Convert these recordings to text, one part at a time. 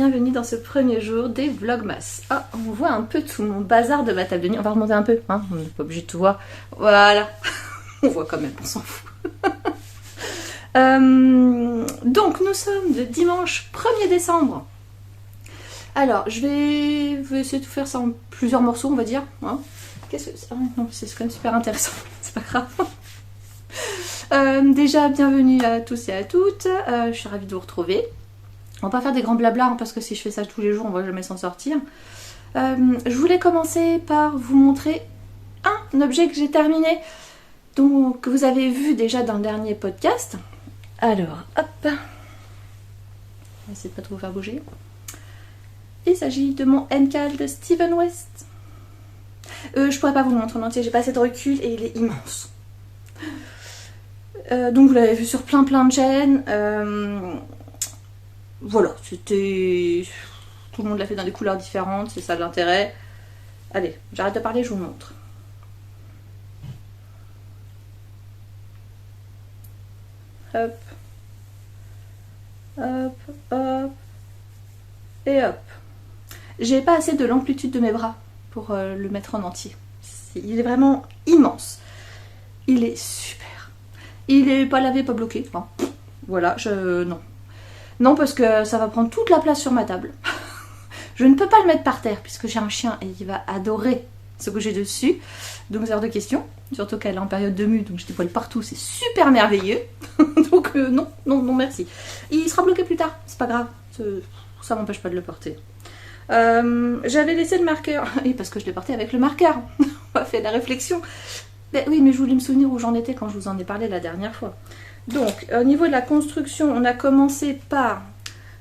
bienvenue dans ce premier jour des Vlogmas. Ah, on voit un peu tout mon bazar de ma table de nuit. On va remonter un peu, hein, on n'est pas obligé de tout voir. Voilà, on voit quand même, on s'en fout. Donc nous sommes le dimanche 1er décembre. Alors, je vais essayer de faire ça en plusieurs morceaux, on va dire. Hein. Qu'est-ce que c'est? Non, c'est quand même super intéressant, c'est pas grave. Déjà, bienvenue à tous et à toutes. Je suis ravie de vous retrouver. On va pas faire des grands blabla, hein, parce que si je fais ça tous les jours, on va jamais s'en sortir. Je voulais commencer par vous montrer un objet que j'ai terminé, donc que vous avez vu déjà dans le dernier podcast. Alors, hop, on va essayer de pas trop faire bouger. Il s'agit de mon NCAL de Steven West. Je pourrais pas vous le montrer en entier, j'ai pas assez de recul et il est immense. Donc vous l'avez vu sur plein de chaînes. Voilà, c'était... Tout le monde l'a fait dans des couleurs différentes, c'est ça l'intérêt. Allez, j'arrête de parler, je vous montre. Hop. Hop, hop. Et hop. J'ai pas assez de l'amplitude de mes bras pour le mettre en entier. Il est vraiment immense. Il est super. Il est pas lavé, pas bloqué. Enfin, voilà, non. Non, parce que ça va prendre toute la place sur ma table. Je ne peux pas le mettre par terre puisque j'ai un chien et il va adorer ce que j'ai dessus. Donc c'est hors de question. Surtout qu'elle est en période de mue, donc je dépoile partout. C'est super merveilleux. Donc non, merci. Il sera bloqué plus tard, c'est pas grave. Ça m'empêche pas de le porter. J'avais laissé le marqueur. Oui, parce que je l'ai porté avec le marqueur. On va faire la réflexion. Mais oui, mais je voulais me souvenir où j'en étais quand je vous en ai parlé la dernière fois. Donc, au niveau de la construction, on a commencé par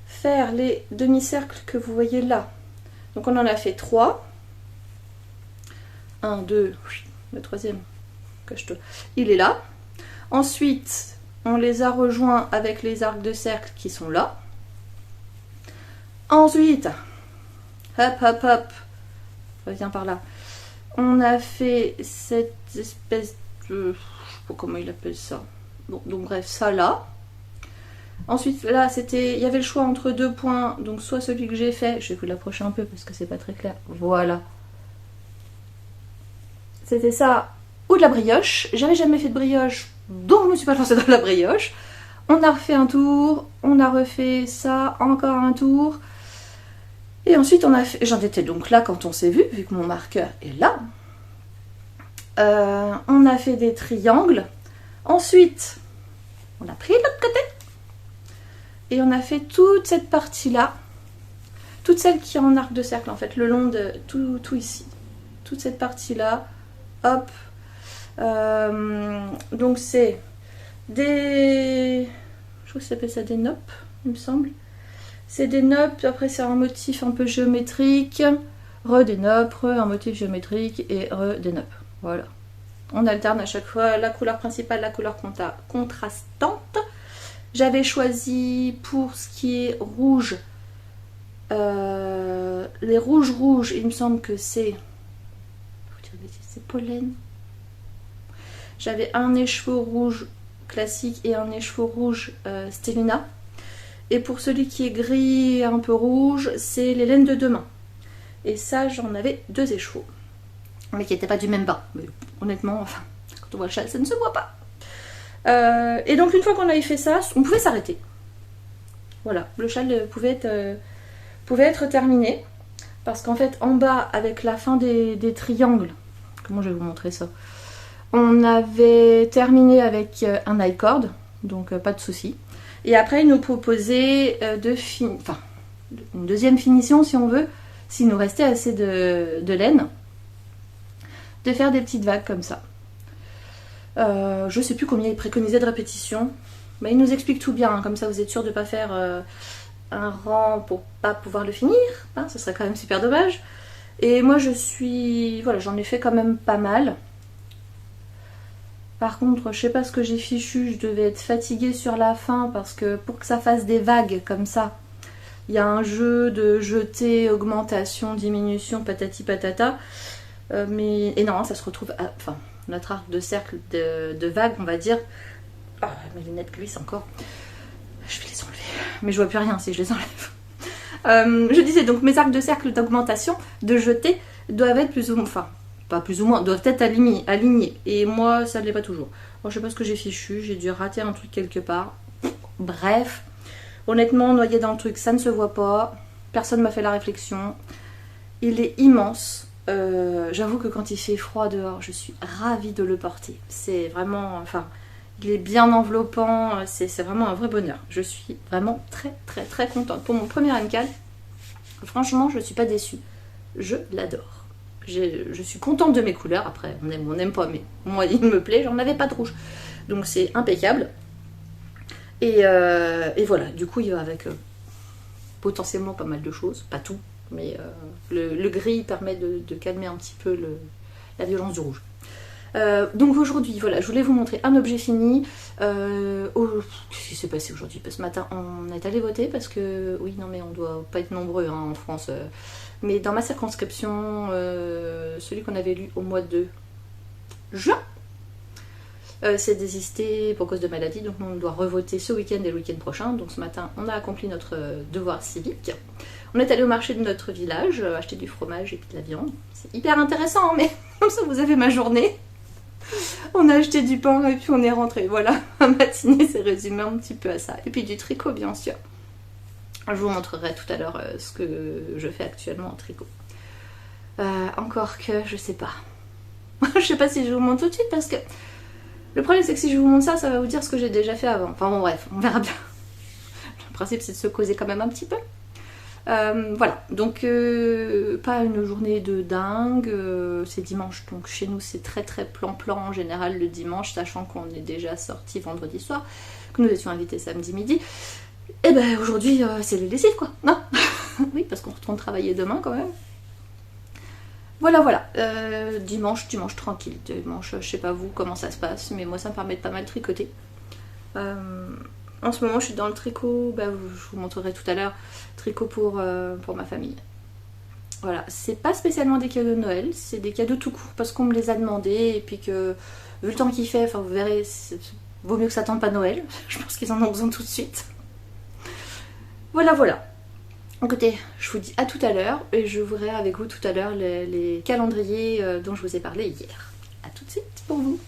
faire les demi-cercles que vous voyez là. Donc, on en a fait 3. 1, 2, le troisième. Cache-toi. Il est là. Ensuite, on les a rejoints avec les arcs de cercle qui sont là. Ensuite, hop, hop, hop, reviens par là. On a fait cette espèce de... Je sais pas comment il appelle ça. Bon, donc bref, ça là. Ensuite, là, il y avait le choix entre 2 points. Donc soit celui que j'ai fait, je vais vous l'approcher un peu parce que c'est pas très clair. Voilà. C'était ça, ou de la brioche. J'avais jamais fait de brioche, donc je me suis pas lancée dans la brioche. On a refait un tour, on a refait ça, encore un tour. Et ensuite, on a fait... J'en étais donc là quand on s'est vu que mon marqueur est là. On a fait des triangles. Ensuite, on a pris l'autre côté. Et on a fait toute cette partie-là. Toute celle qui est en arc de cercle, en fait, le long de tout ici. Toute cette partie-là. Hop. Donc, c'est des... Je crois que ça s'appelle ça des noppes, il me semble. C'est des noppes, après c'est un motif un peu géométrique, des noppes, un motif géométrique et des noppes. Voilà. On alterne à chaque fois la couleur principale, la couleur contrastante. J'avais choisi pour ce qui est rouge, les rouges, il me semble que c'est pollen. J'avais un écheveau rouge classique et un écheveau rouge Stellina. Et pour celui qui est gris et un peu rouge, c'est les laines de 2 mains. Et ça, j'en avais 2 écheveaux. Mais qui n'étaient pas du même bain. Mais honnêtement, enfin, quand on voit le châle, ça ne se voit pas. Et donc, une fois qu'on avait fait ça, on pouvait s'arrêter. Voilà, le châle pouvait être terminé. Parce qu'en fait, en bas, avec la fin des triangles, comment je vais vous montrer ça? On avait terminé avec un I-cord, donc pas de souci. Et après, il nous proposait une deuxième finition, si on veut, s'il nous restait assez de laine, de faire des petites vagues comme ça. Je sais plus combien il préconisait de répétitions, mais il nous explique tout bien, hein, comme ça vous êtes sûr de ne pas faire un rang pour pas pouvoir le finir, hein, ce serait quand même super dommage. Et moi voilà, j'en ai fait quand même pas mal. Par contre, je sais pas ce que j'ai fichu, je devais être fatiguée sur la fin parce que pour que ça fasse des vagues comme ça, il y a un jeu de jeter, augmentation, diminution, patati patata. Et non, ça se retrouve enfin, notre arc de cercle de vagues, on va dire. Ah, mes lunettes glissent encore. Je vais les enlever. Mais je vois plus rien si je les enlève. Je disais donc mes arcs de cercle d'augmentation, de jeté, doivent être plus ou moins, enfin pas plus ou moins, doivent être alignés. Et moi ça ne l'est pas toujours. Bon, je sais pas ce que j'ai fichu, j'ai dû rater un truc quelque part. Bref, honnêtement noyé dans le truc ça ne se voit pas. Personne m'a fait la réflexion. Il est immense. J'avoue que quand il fait froid dehors, je suis ravie de le porter. C'est vraiment, enfin, il est bien enveloppant, c'est vraiment un vrai bonheur. Je suis vraiment très très très contente. Pour mon premier Ancal, franchement, je ne suis pas déçue. Je l'adore. Je suis contente de mes couleurs. Après, on aime ou on n'aime pas, mais moi, il me plaît. J'en avais pas de rouge. Donc c'est impeccable. Et voilà, du coup, il va avec potentiellement pas mal de choses. Pas tout, mais le gris permet de calmer un petit peu la violence du rouge. Donc aujourd'hui, voilà, je voulais vous montrer un objet fini. Qu'est-ce qui s'est passé aujourd'hui? Ce matin, on est allé voter parce que, oui, non mais on doit pas être nombreux hein, en France. Mais dans ma circonscription, celui qu'on avait lu au mois de juin, s'est désisté pour cause de maladie. Donc on doit revoter ce week-end et le week-end prochain. Donc ce matin, on a accompli notre devoir civique. On est allé au marché de notre village, acheter du fromage et puis de la viande. C'est hyper intéressant, mais comme ça vous avez ma journée. On a acheté du pain et puis on est rentré. Voilà, ma matinée s'est résumée un petit peu à ça. Et puis du tricot, bien sûr. Je vous montrerai tout à l'heure ce que je fais actuellement en tricot. Encore que, je sais pas. Je sais pas si je vous montre tout de suite parce que le problème c'est que si je vous montre ça, ça va vous dire ce que j'ai déjà fait avant. Enfin bon, bref, on verra bien. Le principe c'est de se causer quand même un petit peu. Voilà, donc pas une journée de dingue, c'est dimanche, donc chez nous c'est très très plan-plan en général le dimanche, sachant qu'on est déjà sorti vendredi soir, que nous étions invités samedi midi. Et ben aujourd'hui c'est les lessives quoi, non? Oui, parce qu'on retourne travailler demain quand même. Voilà, dimanche tranquille, dimanche, je sais pas vous comment ça se passe, mais moi ça me permet de pas mal tricoter. En ce moment, je suis dans le tricot, je vous montrerai tout à l'heure, tricot pour ma famille. Voilà, c'est pas spécialement des cadeaux de Noël, c'est des cadeaux tout court, parce qu'on me les a demandés, et puis que, vu le temps qu'il fait, enfin vous verrez, vaut mieux que ça attende pas Noël, je pense qu'ils en ont besoin tout de suite. Voilà. Écoutez, je vous dis à tout à l'heure, et je verrai avec vous tout à l'heure les calendriers dont je vous ai parlé hier. A tout de suite pour vous.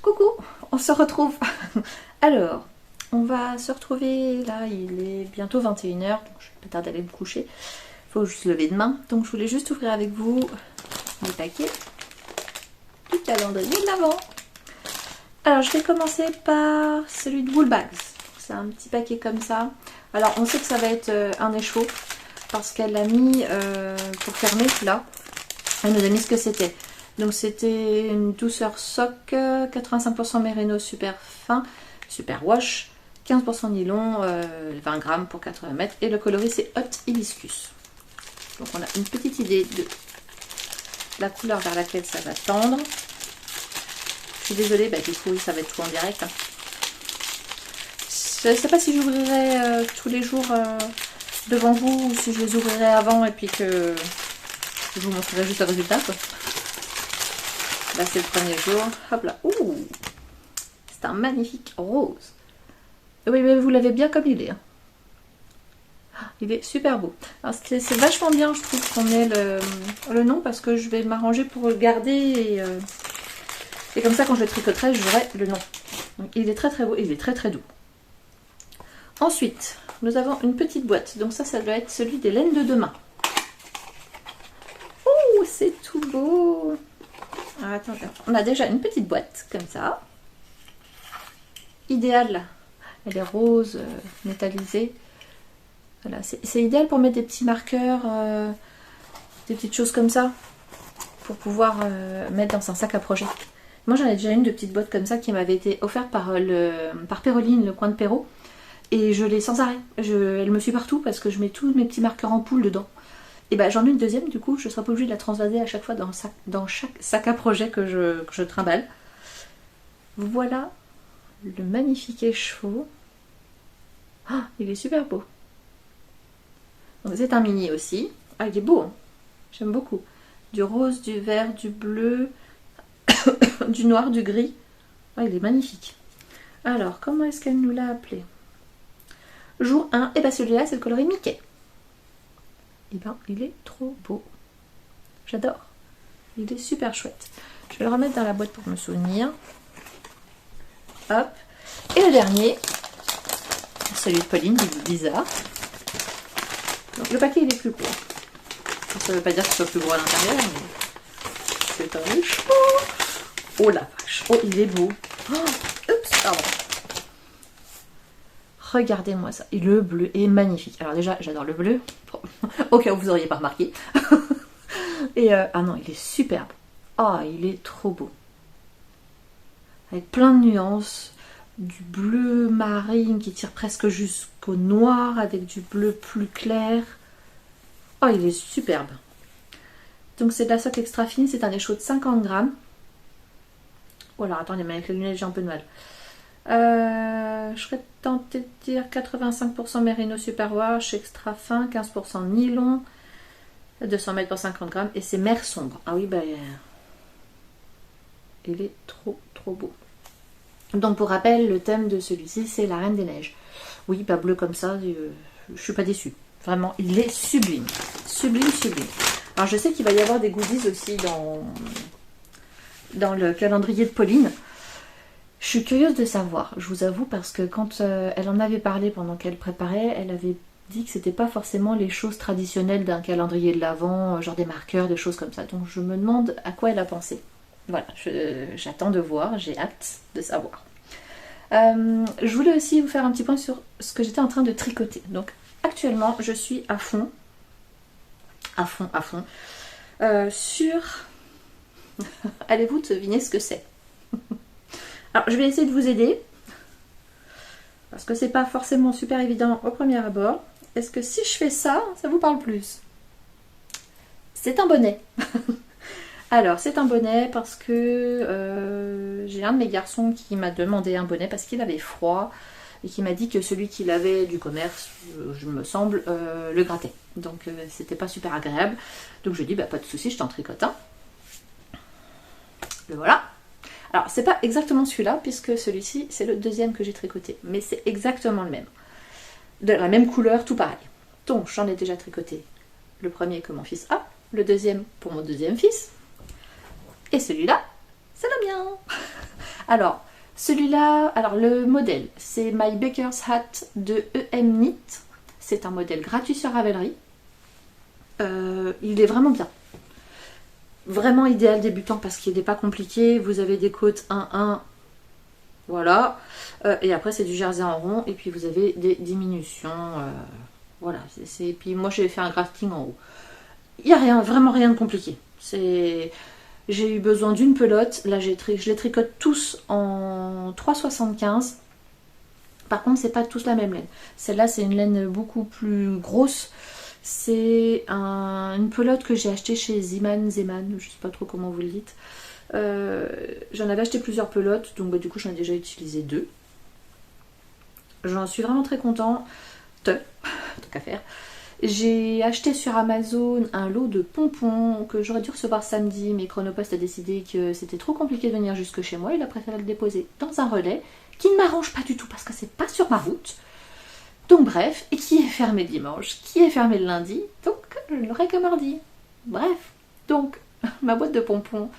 Coucou, on se retrouve. Alors, on va se retrouver, là il est bientôt 21h, donc je vais pas tarder à aller me coucher. Il faut juste se lever demain. Donc je voulais juste ouvrir avec vous les paquets du calendrier de l'Avent. Alors je vais commencer par celui de Woolbags. C'est un petit paquet comme ça. Alors on sait que ça va être un écheveau parce qu'elle l'a mis pour fermer là. Elle nous a mis ce que c'était. Donc c'était une douceur soc, 85% mérino super fin, super wash. 15% nylon, 20 grammes pour 80 mètres. Et le coloris, c'est Hot Hibiscus. Donc, on a une petite idée de la couleur vers laquelle ça va tendre. Je suis désolée, du coup, oui, ça va être tout en direct. Hein. Je ne sais pas si j'ouvrirai tous les jours devant vous ou si je les ouvrirai avant et puis que je vous montrerai juste le résultat. Quoi. Là, c'est le premier jour. Hop là. Ouh! C'est un magnifique rose. Oui, mais vous l'avez bien comme il est. Hein. Il est super beau. C'est vachement bien, je trouve, qu'on ait le nom parce que je vais m'arranger pour le garder et comme ça, quand je le tricoterai, j'aurai le nom. Donc, il est très très beau, il est très très doux. Ensuite, nous avons une petite boîte. Donc ça doit être celui des laines de demain. Oh, c'est tout beau. Alors, attends, on a déjà une petite boîte comme ça. Idéal. Elle est rose, métallisée. Voilà, c'est idéal pour mettre des petits marqueurs, des petites choses comme ça, pour pouvoir mettre dans un sac à projet. Moi j'en ai déjà une de petite boîte comme ça qui m'avait été offerte par Péroline, le coin de Perrault. Et je l'ai sans arrêt. Elle me suit partout parce que je mets tous mes petits marqueurs en poule dedans. Et j'en ai une deuxième, du coup je ne serai pas obligée de la transvaser à chaque fois dans chaque sac à projet que je trimballe. Voilà le magnifique écheveau. Ah, il est super beau. Donc c'est un mini aussi. Ah, il est beau. Hein. J'aime beaucoup. Du rose, du vert, du bleu, du noir, du gris. Ah, il est magnifique. Alors, comment est-ce qu'elle nous l'a appelé? Jour 1. Et celui-là, c'est le coloris Mickey. et ben il est trop beau. J'adore. Il est super chouette. Je vais le remettre dans la boîte pour me souvenir. Hop. Et le dernier, celui de Pauline, bizarre. Donc, le paquet il est plus court. Ça ne veut pas dire qu'il soit plus gros à l'intérieur, mais c'est un méchant. Oh la vache. Oh, il est beau. Oh, oups, pardon. Regardez-moi ça. Et le bleu est magnifique. Alors déjà, j'adore le bleu. Au cas où vous n'auriez pas remarqué. Et ah non, il est superbe. Ah, il est trop beau. Avec plein de nuances. Du bleu marine qui tire presque jusqu'au noir. Avec du bleu plus clair. Oh, il est superbe. Donc c'est de la soie extra fine. C'est un écheau de 50 grammes. Voilà, attendez, mais avec les lunettes, j'ai un peu de mal. Je serais tentée de dire 85% mérino superwash, extra fin, 15% nylon, 200 mètres pour 50 grammes, et c'est mer sombre. Ah oui, bah, il est trop beau. Donc pour rappel, le thème de celui-ci, c'est la Reine des Neiges. Oui, pas bleu comme ça, je suis pas déçue. Vraiment, il est sublime. Sublime, sublime. Alors je sais qu'il va y avoir des goodies aussi dans le calendrier de Pauline. Je suis curieuse de savoir, je vous avoue, parce que quand elle en avait parlé pendant qu'elle préparait, elle avait dit que c'était pas forcément les choses traditionnelles d'un calendrier de l'Avent, genre des marqueurs, des choses comme ça. Donc je me demande à quoi elle a pensé. Voilà, j'attends de voir, j'ai hâte de savoir. Je voulais aussi vous faire un petit point sur ce que j'étais en train de tricoter. Donc actuellement, je suis à fond, sur... Allez-vous deviner ce que c'est? Alors, je vais essayer de vous aider, parce que c'est pas forcément super évident au premier abord. Est-ce que si je fais ça, ça vous parle plus? C'est un bonnet. Alors, c'est un bonnet parce que j'ai un de mes garçons qui m'a demandé un bonnet parce qu'il avait froid et qui m'a dit que celui qu'il avait du commerce, je me semble, le grattait. Donc, c'était pas super agréable. Donc, je lui ai dit, bah, pas de souci, je t'en tricote un. Le voilà. Alors, c'est pas exactement celui-là, puisque celui-ci, c'est le deuxième que j'ai tricoté. Mais c'est exactement le même. De la même couleur, tout pareil. Donc, j'en ai déjà tricoté le premier que mon fils a, le deuxième pour mon deuxième fils. Et celui-là, c'est le mien. Alors, celui-là, alors le modèle, c'est My Baker's Hat de EM Knit. C'est un modèle gratuit sur Ravelry. Il est vraiment bien. Vraiment idéal débutant parce qu'il n'est pas compliqué. Vous avez des côtes 1-1, voilà. Et après c'est du jersey en rond et puis vous avez des diminutions. Voilà. Et puis moi j'ai fait un grafting en haut. Il n'y a rien, vraiment rien de compliqué. J'ai eu besoin d'une pelote. Là je les tricote tous en 3,75. Par contre c'est pas tous la même laine. Celle-là c'est une laine beaucoup plus grosse. C'est une pelote que j'ai achetée chez Zeman, je ne sais pas trop comment vous le dites. J'en avais acheté plusieurs pelotes, donc du coup j'en ai déjà utilisé 2. J'en suis vraiment très contente. Tant qu'à faire. J'ai acheté sur Amazon un lot de pompons que j'aurais dû recevoir samedi, mais Chronopost a décidé que c'était trop compliqué de venir jusque chez moi. Il a préféré le déposer dans un relais qui ne m'arrange pas du tout parce que c'est pas sur ma route. Donc bref, et qui est fermé le dimanche, qui est fermé le lundi, donc je ne l'aurai que mardi. Bref, donc ma boîte de pompons,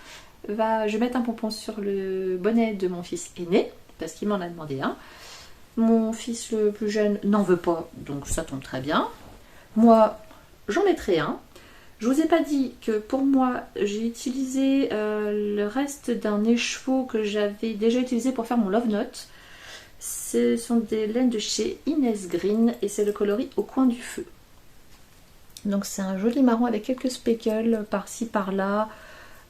je vais mettre un pompon sur le bonnet de mon fils aîné, parce qu'il m'en a demandé un. Mon fils le plus jeune n'en veut pas, donc ça tombe très bien. Moi, j'en mettrai un. Je vous ai pas dit que pour moi, j'ai utilisé le reste d'un écheveau que j'avais déjà utilisé pour faire mon Love Note. Ce sont des laines de chez Inès Green et c'est le coloris au coin du feu. Donc c'est un joli marron avec quelques speckles par-ci par-là,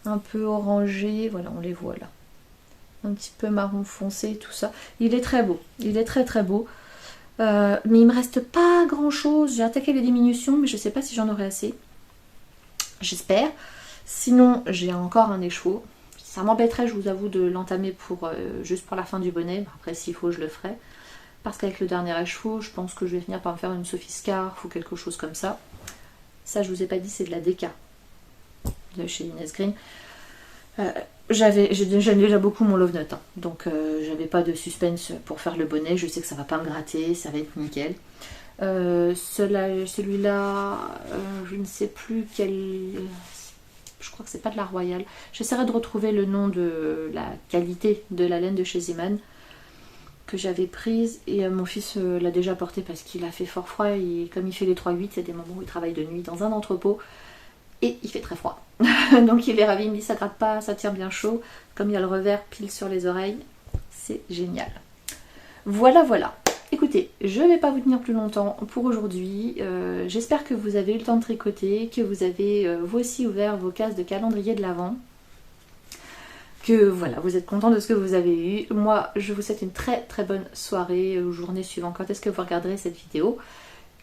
un peu orangé, voilà on les voit là. Un petit peu marron foncé, tout ça. Il est très beau, il est très très beau. Mais il me reste pas grand chose, j'ai attaqué les diminutions mais je sais pas si j'en aurai assez. J'espère. Sinon j'ai encore un écheveau. Ça m'embêterait, je vous avoue, de l'entamer juste pour la fin du bonnet. Après, s'il faut, je le ferai. Parce qu'avec le dernier écheveau, je pense que je vais finir par me faire une Sophie Scarf ou quelque chose comme ça. Ça, je vous ai pas dit, c'est de la DK de chez Inès Green. J'ai déjà beaucoup mon Love Note. Hein. Donc, j'avais pas de suspense pour faire le bonnet. Je sais que ça va pas me gratter, ça va être nickel. Celui-là, je ne sais plus quel... Je crois que c'est pas de la Royale. J'essaierai de retrouver le nom de la qualité de la laine de chez Zeeman que j'avais prise. Et mon fils l'a déjà porté parce qu'il a fait fort froid. Et comme il fait les 3-8, c'est des moments où il travaille de nuit dans un entrepôt. Et il fait très froid. Donc il est ravi, il me dit ça gratte pas, ça tient bien chaud. Comme il y a le revers pile sur les oreilles, c'est génial. Voilà, voilà. Écoutez, je ne vais pas vous tenir plus longtemps pour aujourd'hui. J'espère que vous avez eu le temps de tricoter, que vous avez vous aussi ouvert vos cases de calendrier de l'Avent. Que voilà, vous êtes content de ce que vous avez eu. Moi, je vous souhaite une très très bonne soirée ou journée suivant quand est-ce que vous regarderez cette vidéo.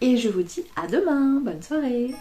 Et je vous dis à demain. Bonne soirée.